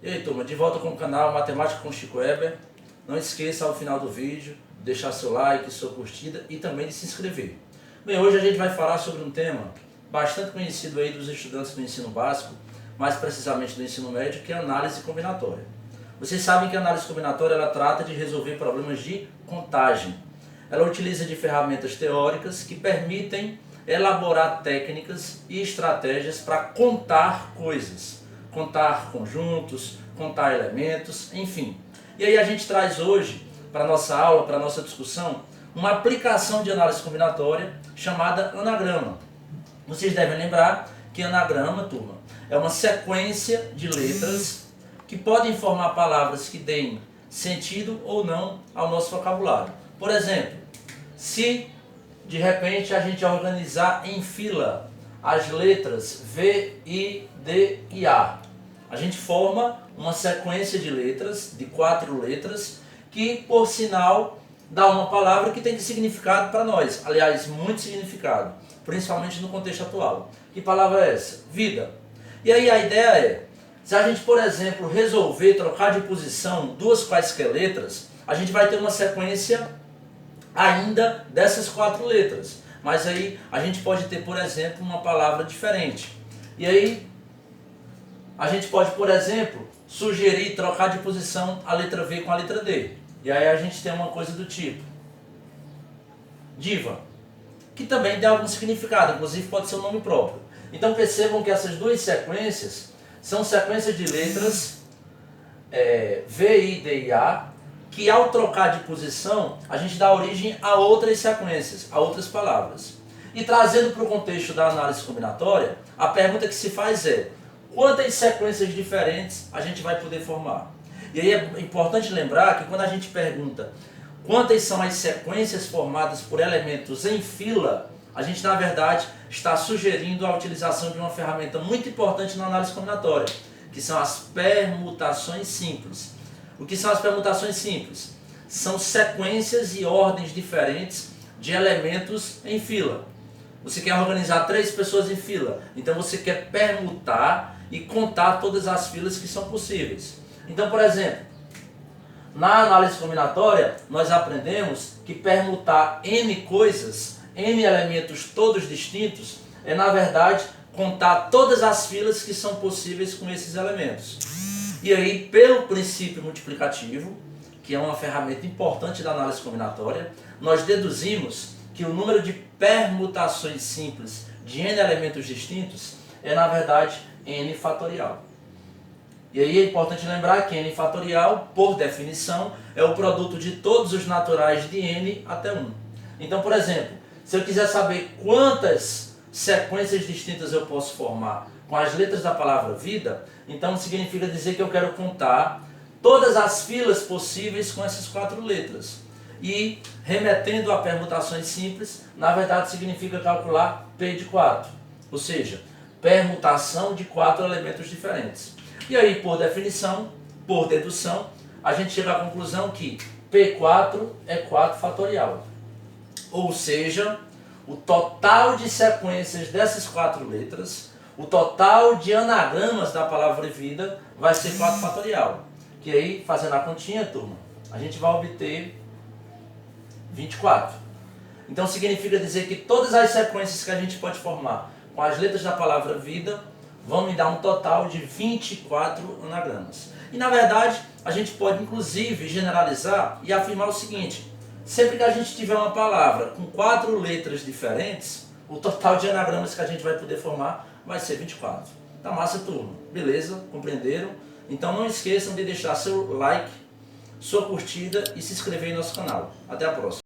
E aí, turma, de volta com o canal Matemática com Chico Weber. Não esqueça ao final do vídeo de deixar seu like, sua curtida e também de se inscrever. Bem, hoje a gente vai falar sobre um tema bastante conhecido aí dos estudantes do ensino básico, mais precisamente do ensino médio, que é a análise combinatória. Vocês sabem que a análise combinatória ela trata de resolver problemas de contagem. Ela utiliza de ferramentas teóricas que permitem elaborar técnicas e estratégias para contar coisas. Contar conjuntos, contar elementos, enfim. E aí a gente traz hoje, para a nossa aula, para a nossa discussão, uma aplicação de análise combinatória chamada anagrama. Vocês devem lembrar que anagrama, turma, é uma sequência de letras que podem formar palavras que deem sentido ou não ao nosso vocabulário. Por exemplo, se de repente a gente organizar em fila as letras V, I, D e A, a gente forma uma sequência de letras, de 4 letras, que por sinal dá uma palavra que tem significado para nós. Aliás, muito significado, principalmente no contexto atual. Que palavra é essa? Vida. E aí a ideia é, se a gente, por exemplo, resolver trocar de posição duas quaisquer letras, a gente vai ter uma sequência ainda dessas 4 letras. Mas aí a gente pode ter, por exemplo, uma palavra diferente. E aí a gente pode, por exemplo, sugerir trocar de posição a letra V com a letra D. E aí a gente tem uma coisa do tipo diva, que também tem algum significado, inclusive pode ser um nome próprio. Então percebam que essas duas sequências são sequências de letras V, I, D e A, que ao trocar de posição, a gente dá origem a outras sequências, a outras palavras. E trazendo para o contexto da análise combinatória, a pergunta que se faz é: quantas sequências diferentes a gente vai poder formar? E aí é importante lembrar que quando a gente pergunta quantas são as sequências formadas por elementos em fila, a gente na verdade está sugerindo a utilização de uma ferramenta muito importante na análise combinatória, que são as permutações simples. O que são as permutações simples? São sequências e ordens diferentes de elementos em fila. Você quer organizar 3 pessoas em fila, então você quer permutar e contar todas as filas que são possíveis. Então, por exemplo, na análise combinatória, nós aprendemos que permutar N coisas, N elementos todos distintos, é na verdade contar todas as filas que são possíveis com esses elementos. E aí, pelo princípio multiplicativo, que é uma ferramenta importante da análise combinatória, nós deduzimos que o número de permutações simples de N elementos distintos é, na verdade, N fatorial. E aí é importante lembrar que N fatorial, por definição, é o produto de todos os naturais de N até 1. Então, por exemplo, se eu quiser saber quantas sequências distintas eu posso formar com as letras da palavra vida, então significa dizer que eu quero contar todas as filas possíveis com essas 4 letras. E remetendo a permutações simples, na verdade significa calcular P de 4, ou seja, permutação de 4 elementos diferentes. E aí, por definição, por dedução, a gente chega à conclusão que P4 é 4 fatorial. Ou seja, o total de sequências dessas 4 letras, o total de anagramas da palavra vida vai ser 4 fatorial. Que aí, fazendo a continha, turma, a gente vai obter 24. Então significa dizer que todas as sequências que a gente pode formar com as letras da palavra vida vão me dar um total de 24 anagramas. E na verdade, a gente pode inclusive generalizar e afirmar o seguinte: sempre que a gente tiver uma palavra com 4 letras diferentes, o total de anagramas que a gente vai poder formar vai ser 24. Tá massa, turma? Beleza? Compreenderam? Então não esqueçam de deixar seu like, sua curtida e se inscrever em nosso canal. Até a próxima.